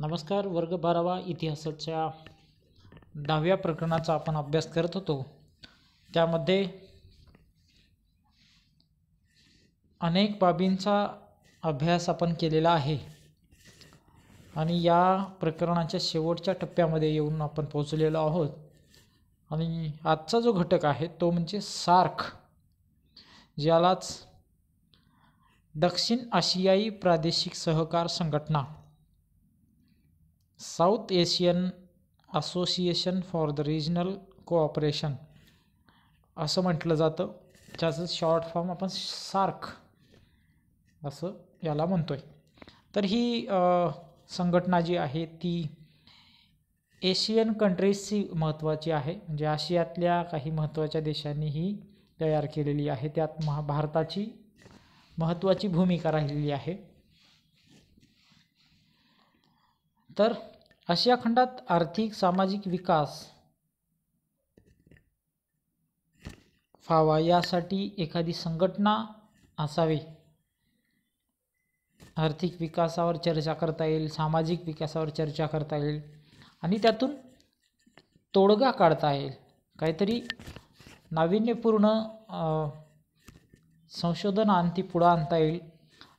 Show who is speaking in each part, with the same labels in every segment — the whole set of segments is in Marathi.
Speaker 1: नमस्कार. वर्ग 12वा इतिहासाच्या 10व्या प्रकरणाचा आपण अभ्यास करत होतो. त्यामध्ये अनेक बाबींचा अभ्यास आपण केलेला आहे आणि या प्रकरणाच्या शेवटच्या टप्प्यामध्ये येऊन आपण पोहोचलेलो आहोत. आणि आजचा जो घटक आहे तो म्हणजे सार्क, ज्यालाच दक्षिण आशियाई प्रादेशिक सहकार संघटना, south Asian association for the regional cooperation असं म्हटलं जातं. ज्याचं शॉर्ट फॉर्म आपण सार्क असं याला म्हणतोय. तर ही संघटना जी आहे ती एशियन कंट्रीजची महत्त्वाची आहे, म्हणजे आशियातल्या काही महत्त्वाच्या देशांनी ही तयार केलेली आहे. त्यात भारताची महत्त्वाची भूमिका राहिलेली आहे. तर आशिया खंडात आर्थिक सामाजिक विकास व्हावा यासाठी एखादी संघटना असावी. आर्थिक विकासावर चर्चा करता येईल, सामाजिक विकासावर चर्चा करता येईल आणि त्यातून तोडगा काढता येईल, काहीतरी नाविन्यपूर्ण संशोधन पुढे आणता येईल,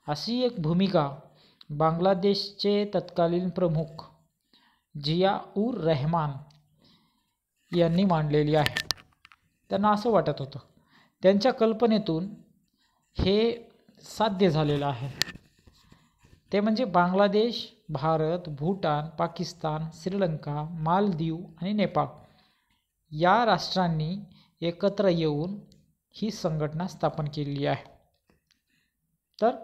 Speaker 1: अशी एक भूमिका बांगलादेशचे तत्कालीन प्रमुख जिया-उर रहमान यांनी मांडलेली आहे. त्यांना असं वाटत होतं, त्यांच्या कल्पनेतून हे साध्य झालेलं आहे. ते म्हणजे बांगलादेश, भारत, भूटान, पाकिस्तान, श्रीलंका, मालदीव आणि नेपाळ या राष्ट्रांनी एकत्र येऊन ही संघटना स्थापन केलेली आहे. तर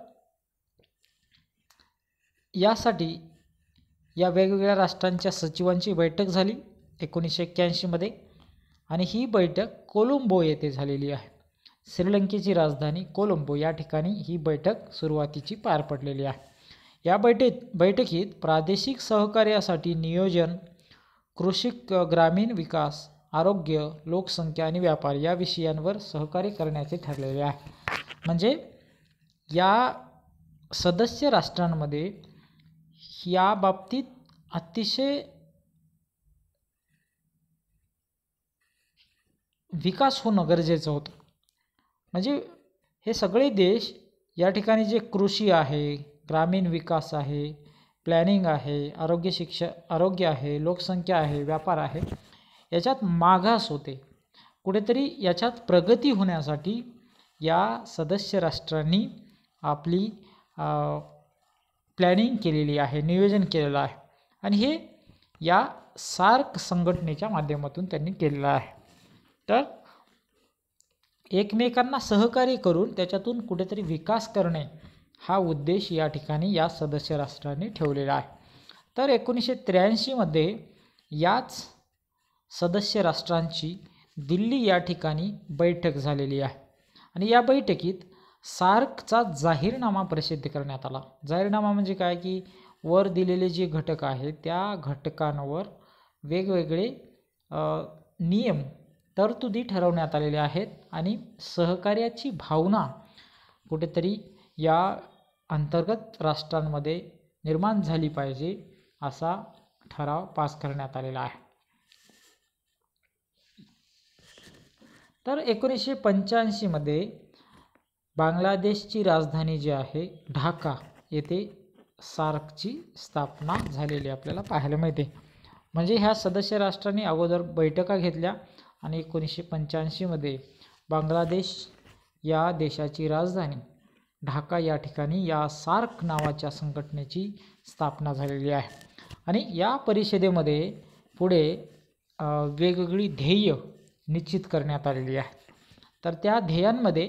Speaker 1: यासाठी या वेगवेगळ्या राष्ट्रांच्या सचिवांची बैठक झाली 1981 मध्ये आणि ही बैठक कोलंबो येथे झालेली आहे. श्रीलंकेची राजधानी कोलंबो या ठिकाणी ही बैठक सुरुवातीची पार पडलेली आहे. या बैठकीत प्रादेशिक सहकार्यासाठी नियोजन, कृषी, ग्रामीण विकास, आरोग्य, लोकसंख्या आणि व्यापार या विषयांवर सहकार्य करण्याचे ठरलेले आहे. म्हणजे या सदस्य राष्ट्रांमध्ये या बाबतीत अतिशय विकास होणं गरजेचं होतं. म्हणजे हे सगळे देश या ठिकाणी जे कृषी आहे, ग्रामीण विकास आहे, प्लॅनिंग आहे, आरोग्य आहे, लोकसंख्या आहे, व्यापार आहे, याच्यात मागास होते. कुठेतरी याच्यात प्रगती होण्यासाठी या सदस्य राष्ट्रांनी आपली प्लॅनिंग केलेली आहे, नियोजन केलेलं आहे आणि हे या सार्क संघटनेच्या माध्यमातून त्यांनी केलेलं आहे. तर एकमेकांना सहकार्य करून त्याच्यातून कुठेतरी विकास करणे हा उद्देश या ठिकाणी या सदस्य राष्ट्रांनी ठेवलेला आहे. तर 1983 मध्ये याच सदस्य राष्ट्रांची दिल्ली या ठिकाणी बैठक झालेली आहे आणि या बैठकीत सार्कचा जाहीरनामा प्रसिद्ध करण्यात आला. जाहीरनामा म्हणजे काय की वर दिलेले जे घटक आहेत त्या घटकांवर वेगवेगळे नियम, तरतुदी ठरवण्यात आलेले आहेत आणि सहकार्याची भावना कुठेतरी या अंतर्गत राष्ट्रांमध्ये निर्माण झाली पाहिजे असा ठराव पास करण्यात आलेला आहे. तर 1985 मध्ये बांगलादेशची राजधानी जी आहे ढाका येथे सार्कची स्थापना झालेली आपल्याला पाहायला मिळते. म्हणजे ह्या सदस्य राष्ट्रांनी अगोदर बैठका घेतल्या आणि 1985 मध्ये बांगलादेश या देशाची राजधानी ढाका या ठिकाणी या सार्क नावाच्या संघटनेची स्थापना झालेली आहे. आणि या परिषदेमध्ये पुढे वेगवेगळी ध्येय निश्चित करण्यात आलेली आहे. तर त्या ध्येयांमध्ये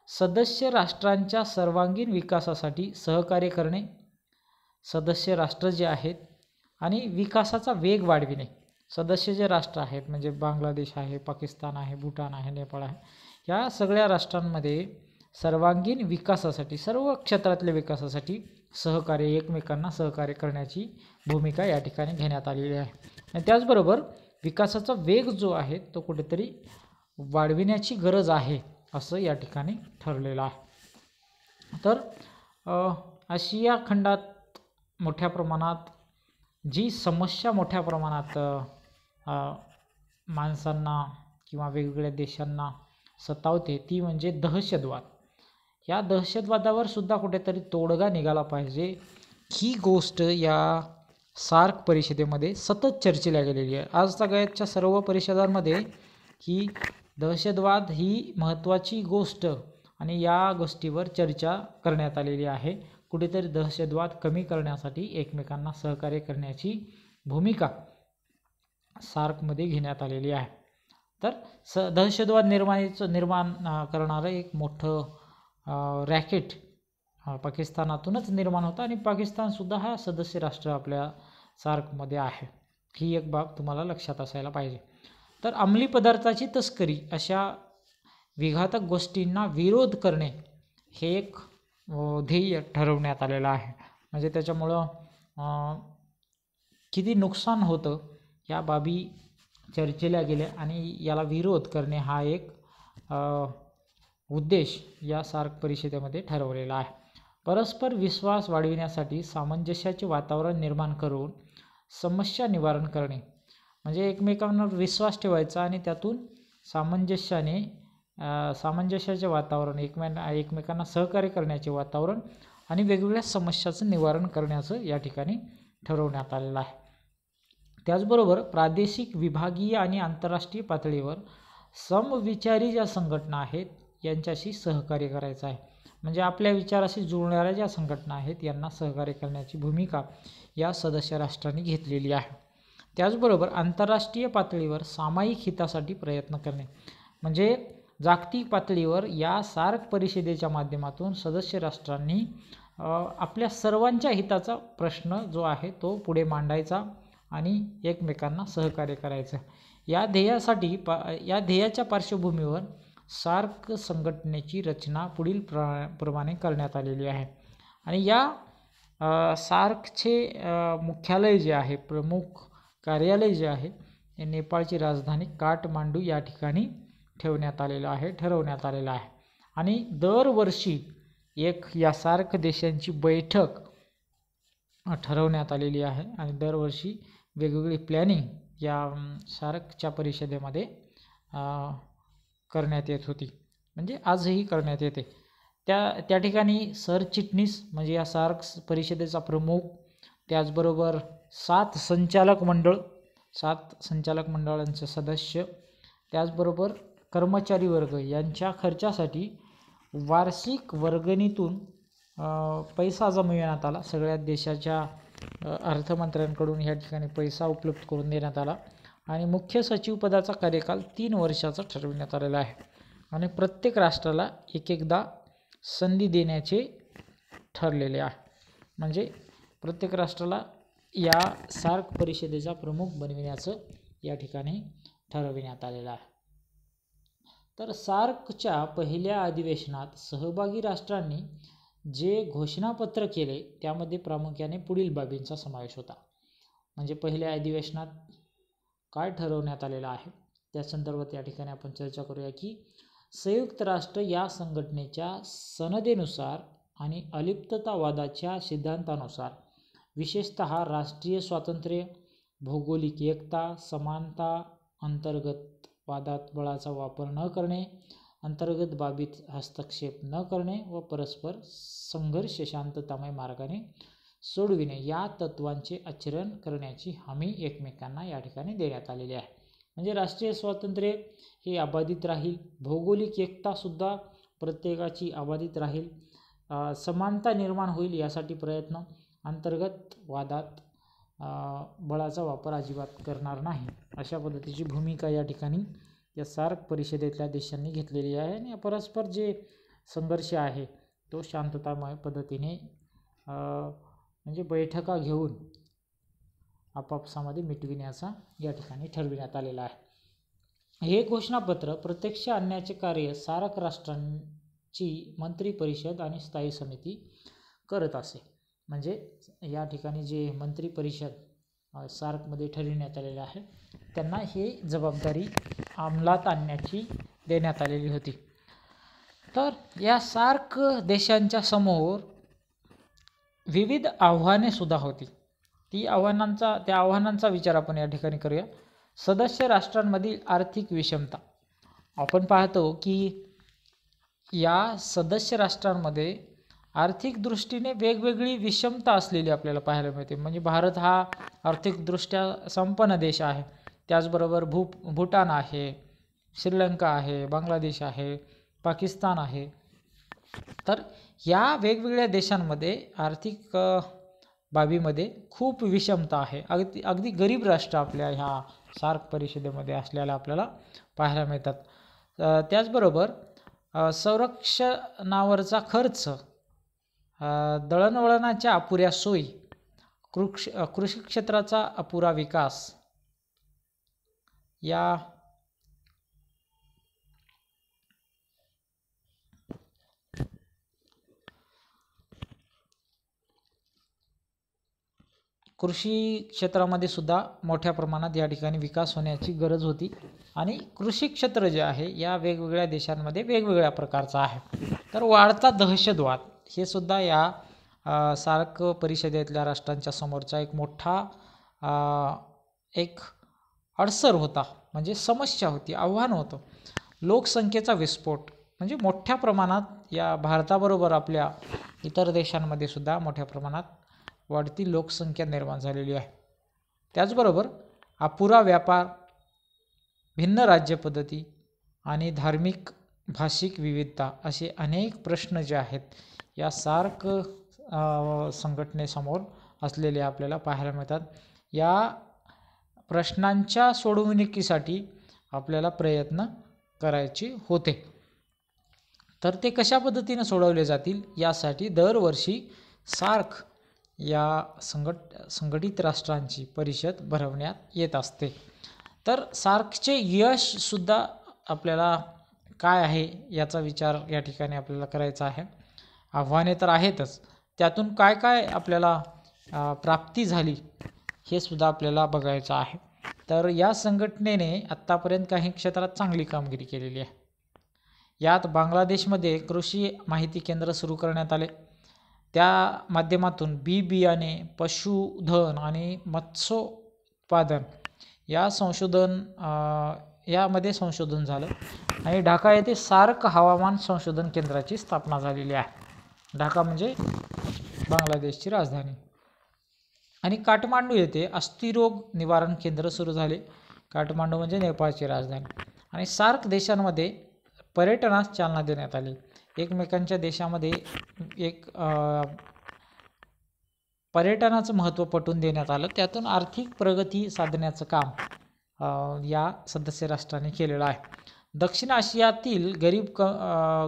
Speaker 1: सदस्य राष्ट्रांच्या सर्वांगीण विकासासाठी सहकार्य करणे, सदस्य राष्ट्र जे आहेत आणि विकासाचा वेग वाढविणे. सदस्य जे राष्ट्र आहेत म्हणजे बांगलादेश आहे, पाकिस्तान आहे, भूटान आहे, नेपाळ आहे, या सगळ्या राष्ट्रांमध्ये सर्वांगीण विकासासाठी, सर्व क्षेत्रातल्या विकासासाठी एकमेकांना सहकार्य करण्याची भूमिका या ठिकाणी घेण्यात आलेली आहे. आणि त्याचबरोबर विकासाचा वेग जो आहे तो कुठेतरी वाढविण्याची गरज आहे असं या ठिकाणी ठरलेलं आहे. तर आशिया खंडात मोठ्या प्रमाणात जी समस्या मोठ्या प्रमाणात माणसांना किंवा वेगवेगळ्या देशांना सतावते ती म्हणजे दहशतवाद. या दहशतवादावर सुद्धा कुठेतरी तोडगा निघाला पाहिजे, ही गोष्ट या सार्क परिषदेमध्ये सतत चर्चेला गेलेली आहे. आज सगळ्याच्या सर्व परिषदांमध्ये ही दहशतवाद ही महत्त्वाची गोष्ट आणि या गोष्टीवर चर्चा करण्यात आलेली आहे. कुठेतरी दहशतवाद कमी करण्यासाठी एकमेकांना सहकार्य करण्याची भूमिका सार्कमध्ये घेण्यात आलेली आहे. तर दहशतवाद निर्माण करणारं एक मोठं रॅकेट पाकिस्तानातूनच निर्माण होतं आणि पाकिस्तानसुद्धा हा सदस्य राष्ट्र आपल्या सार्कमध्ये आहे. ही एक बाब तुम्हाला लक्षात असायला पाहिजे. तर अंमली पदार्थाची तस्करी अशा विघातक गोष्टींना विरोध करणे हे एक ध्येय ठरवण्यात आलेलं आहे. म्हणजे त्याच्यामुळं किती नुकसान होतं या बाबी चर्चेला गेल्या आणि याला विरोध करणे हा एक उद्देश या सार्क परिषदेमध्ये ठरवलेला आहे. परस्पर विश्वास वाढविण्यासाठी सामंजस्याचे वातावरण निर्माण करून समस्या निवारण करणे म्हणजे एकमेकांवर विश्वास ठेवायचा आणि त्यातून सामंजस्याचे वातावरण एकमेकांना सहकार्य करण्याचे वातावरण आणि वेगवेगळ्या समस्याचं निवारण करण्याचं या ठिकाणी ठरवण्यात आलेलं आहे. त्याचबरोबर प्रादेशिक, विभागीय आणि आंतरराष्ट्रीय पातळीवर समविचारी ज्या संघटना आहेत यांच्याशी सहकार्य करायचं आहे. म्हणजे आपल्या विचाराशी जुळणाऱ्या ज्या संघटना आहेत यांना सहकार्य करण्याची भूमिका या सदस्य राष्ट्रांनी घेतलेली आहे. त्याचबरोबर आंतरराष्ट्रीय पातळीवर सामायिक हितासाठी प्रयत्न करणे म्हणजे जागतिक पातळीवर या सार्क परिषदेच्या माध्यमातून सदस्य राष्ट्रांनी आपल्या सर्वांच्या हिताचा प्रश्न जो आहे तो पुढे मांडायचा आणि एकमेकांना सहकार्य करायचं. या ध्येयाच्या पार्श्वभूमीवर सार्क संघटनेची रचना पुढील प्रमाणे करण्यात आलेली आहे. आणि या सार्कचे मुख्यालय जे आहे, प्रमुख कार्यालय जे आहे हे नेपाळची राजधानी काठमांडू या ठिकाणी ठरवण्यात आलेलं आहे. आणि दरवर्षी एक या सार्क देशांची बैठक ठरवण्यात आलेली आहे आणि दरवर्षी वेगवेगळी प्लॅनिंग या सार्कच्या परिषदेमध्ये करण्यात येत होती, म्हणजे आजही करण्यात येते. त्या ठिकाणी सरचिटणीस म्हणजे या सार्क परिषदेचा प्रमुख, त्याचबरोबर 7 संचालक मंडळांचे सदस्य, त्याचबरोबर कर्मचारी वर्ग यांच्या खर्चासाठी वार्षिक वर्गणीतून पैसा जमविण्यात आला. सगळ्या देशाच्या अर्थमंत्र्यांकडून या ठिकाणी पैसा उपलब्ध करून देण्यात आला आणि मुख्य सचिव पदाचा कार्यकाल 3 वर्षाचा ठरविण्यात आलेला आहे आणि प्रत्येक राष्ट्राला एकदा संधी देण्याचे ठरलेले आहे. म्हणजे प्रत्येक राष्ट्राला या सार्क परिषदेचा प्रमुख बनविण्याचं या ठिकाणी ठरविण्यात आलेलं आहे. तर सार्कच्या पहिल्या अधिवेशनात सहभागी राष्ट्रांनी जे घोषणापत्र केले त्यामध्ये प्रामुख्याने पुढील बाबींचा समावेश होता. म्हणजे पहिल्या अधिवेशनात काय ठरवण्यात आलेलं आहे त्या संदर्भात या ठिकाणी आपण चर्चा करूया की संयुक्त राष्ट्र या संघटनेच्या सनदेनुसार आणि अलिप्ततावादाच्या सिद्धांतानुसार विशेषतः राष्ट्रीय स्वातंत्र्य, भौगोलिक एकता, समानता, अंतर्गत वादात बळाचा वापर न करणे, अंतर्गत बाबीत हस्तक्षेप न करणे व परस्पर संघर्ष शांततामय मार्गाने सोडविणे या तत्वांचे आचरण करण्याची हमी एकमेकांना या ठिकाणी देण्यात आलेली आहे. म्हणजे राष्ट्रीय स्वातंत्र्य हे अबाधित राहील, भौगोलिक एकतासुद्धा प्रत्येकाची अबाधित राहील, समानता निर्माण होईल यासाठी प्रयत्न, अंतर्गत वादात बळाचा वापर अजिबात करणार नाही अशा पद्धतीची भूमिका या ठिकाणी या सार्क परिषदेतल्या देशांनी घेतलेली आहे. आणि परस्पर जे संघर्ष आहे तो शांततामय पद्धतीने म्हणजे बैठका घेऊन आपापसामध्ये मिटविण्याचा या ठिकाणी ठरविण्यात आलेला आहे. हे घोषणापत्र प्रत्यक्ष आणण्याचे कार्य सार्क राष्ट्रांची मंत्री परिषद आणि स्थायी समिती करत असे. म्हणजे या ठिकाणी जे मंत्री परिषद सार्कमध्ये ठरविण्यात आलेले आहे त्यांना हे जबाबदारी अंमलात आणण्याची देण्यात आलेली होती. तर या सार्क देशांच्या समोर विविध आव्हाने सुद्धा होती. त्या आव्हानांचा विचार आपण या ठिकाणी करूया. सदस्य राष्ट्रांमधील आर्थिक विषमता. आपण पाहतो की या सदस्य राष्ट्रांमध्ये आर्थिक दृष्टीने वेगवेगळी विषमता असलेली आपल्याला पाहायला मिळते. म्हणजे भारत हा आर्थिकदृष्ट्या संपन्न देश आहे, त्याचबरोबर भूटान आहे, श्रीलंका आहे, बांगलादेश आहे, पाकिस्तान आहे. तर या वेगवेगळ्या देशांमध्ये आर्थिक बाबीमध्ये खूप विषमता आहे. अगदी गरीब राष्ट्र आपल्या ह्या सार्क परिषदेमध्ये असलेल्या आपल्याला पाहायला मिळतात. त्याचबरोबर संरक्षणावरचा खर्च, दळणवळणाच्या अपुऱ्या सोयी, कृषी क्षेत्राचा अपुरा विकास, या कृषी क्षेत्रामध्ये सुद्धा मोठ्या प्रमाणात या ठिकाणी विकास होण्याची गरज होती. आणि कृषी क्षेत्र जे आहे या वेगवेगळ्या देशांमध्ये वेगवेगळ्या प्रकारचा आहे. तर वाढता दहशतवाद हे सुद्धा या सार्क परिषदेतल्या राष्ट्रांच्या समोरचा एक मोठा एक अडसर होता, म्हणजे समस्या होती, आव्हान होतं. लोकसंख्येचा विस्फोट, म्हणजे मोठ्या प्रमाणात या भारताबरोबर आपल्या इतर देशांमध्ये सुद्धा मोठ्या प्रमाणात वाढती लोकसंख्या निर्माण झालेली आहे. त्याचबरोबर अपुरा व्यापार, भिन्न राज्यपद्धती आणि धार्मिक भाषिक विविधता असे अनेक प्रश्न जे आहेत या सार्क संघटनेसमोर असलेले आपल्याला पाहायला मिळतात. या प्रश्नांच्या सोडवणुकीसाठी आपल्याला प्रयत्न करायचे होते. तर ते कशा पद्धतीने सोडवले जातील यासाठी दरवर्षी सार्क या संघटित राष्ट्रांची परिषद भरवण्यात येत असते. तर सार्कचे यशसुद्धा आपल्याला काय आहे याचा विचार या ठिकाणी आपल्याला करायचा आहे. आव्हाने तर आहेतच, त्यातून काय काय आपल्याला प्राप्ती झाली हे सुद्धा आपल्याला बघायचं आहे. तर या संघटनेने आत्तापर्यंत काही क्षेत्रात चांगली कामगिरी केलेली आहे. यात बांगलादेशमध्ये कृषी माहिती केंद्र सुरू करण्यात आले. त्या माध्यमातून बियाणे, पशुधन आणि मत्स्योत्पादन यामध्ये संशोधन झालं. आणि ढाका येथे सार्क हवामान संशोधन केंद्राची स्थापना झालेली आहे. ढाका म्हणजे बांगलादेशची राजधानी. आणि काठमांडू येथे अस्थिरोग निवारण केंद्र सुरू झाले. काठमांडू म्हणजे नेपाळची राजधानी. आणि सार्क देशांमध्ये पर्यटनास चालना देण्यात आली. एकमेकांच्या देशामध्ये एक पर्यटनाचं महत्त्व पटवून देण्यात आलं. त्यातून आर्थिक प्रगती साधण्याचं काम या सदस्य राष्ट्रांनी केलेलं आहे. दक्षिण आशियातील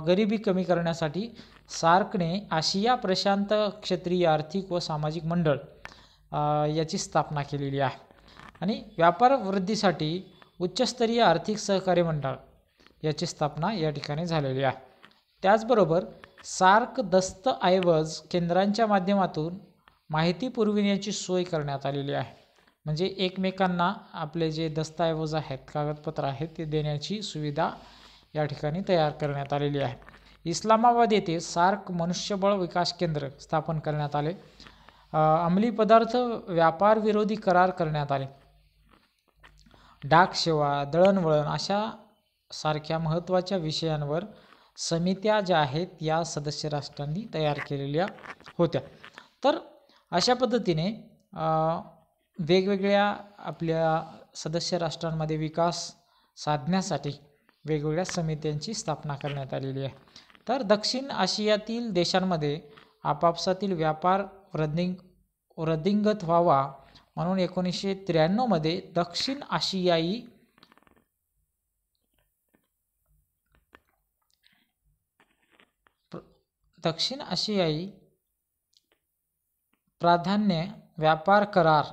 Speaker 1: गरिबी कमी करण्यासाठी सार्कने आशिया प्रशांत क्षेत्रीय आर्थिक व सामाजिक मंडळ याची स्थापना केलेली आहे. आणि व्यापार वृद्धीसाठी उच्चस्तरीय आर्थिक सहकार्य मंडळ याची स्थापना या ठिकाणी झालेली आहे. त्याचबरोबर सार्क दस्तऐवज केंद्रांच्या माध्यमातून माहिती पुरविण्याची सोय करण्यात आलेली आहे. म्हणजे एकमेकांना आपले जे दस्तऐवज आहेत, कागदपत्र आहेत, ते देण्याची सुविधा या ठिकाणी तयार करण्यात आलेली आहे. इस्लामाबाद येथे सार्क मनुष्यबळ विकास केंद्र स्थापन करण्यात आले. अंमली पदार्थ व्यापार विरोधी करार करण्यात आले. डाक सेवा, दळणवळण अशा सारख्या महत्त्वाच्या विषयांवर समित्या ज्या आहेत या सदस्य राष्ट्रांनी तयार केलेल्या होत्या. तर अशा पद्धतीने वेगवेगळ्या आपल्या सदस्य राष्ट्रांमध्ये विकास साधण्यासाठी वेगवेगळ्या समित्यांची स्थापना करण्यात आलेली आहे. तर दक्षिण आशियातील देशांमध्ये आपापसातील व्यापार वृद्धिंगत व्हावा म्हणून 1993 मध्ये दक्षिण आशियाई प्राधान्य व्यापार करार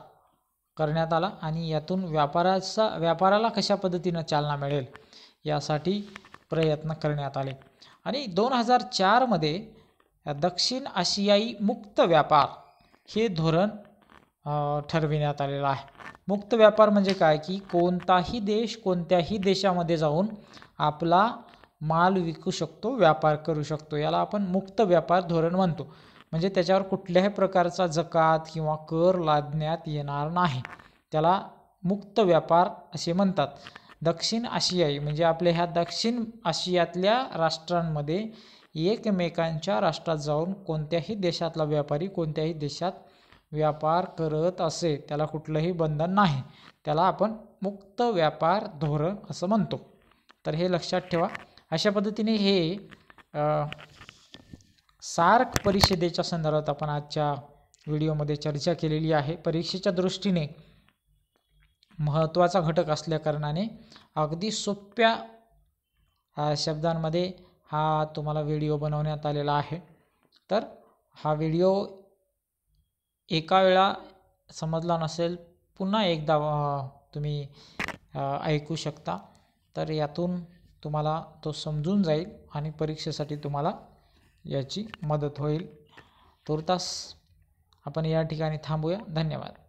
Speaker 1: करण्यात आला. आणि यातून व्यापाराला कशा पद्धतीनं चालना मिळेल यासाठी प्रयत्न करण्यात आले. आणि 2004 मध्ये दक्षिण आशियाई मुक्त व्यापार हे धोरण ठरविण्यात आलेलं आहे. मुक्त व्यापार म्हणजे काय की कोणताही देश कोणत्याही देशामध्ये जाऊन आपला माल विकू शकतो, व्यापार करू शकतो. याला आपण मुक्त व्यापार धोरण म्हणतो. म्हणजे त्याच्यावर कुठल्याही प्रकारचा जकात किंवा कर लादण्यात येणार नाही, त्याला मुक्त व्यापार असे म्हणतात. दक्षिण आशियाई म्हणजे आपल्या ह्या दक्षिण आशियातल्या राष्ट्रांमध्ये एकमेकांच्या राष्ट्रात जाऊन कोणत्याही देशातला व्यापारी कोणत्याही देशात व्यापार करत असे त्याला कुठलंही बंधन नाही, त्याला आपण मुक्त व्यापार धोरण असं म्हणतो. तर हे लक्षात ठेवा. अशा पद्धतीने हे सार्क परिषदेच्या संदर्भात आपण आजच्या व्हिडिओमध्ये चर्चा केलेली आहे. परीक्षेच्या दृष्टीने महत्त्वाचा घटक असल्या कारणाने अगदी सोप्या शब्दांमध्ये हा तुम्हाला व्हिडिओ बनवण्यात आलेला आहे. तर हा व्हिडिओ एका वेळा समजला नसेल पुन्हा एकदा तुम्ही ऐकू शकता, तर यातून तुम्हाला तो समजून जाईल आणि परीक्षेसाठी तुम्हाला याची मदत होईल. तूर्तास आपण या ठिकाणी थांबूया. धन्यवाद.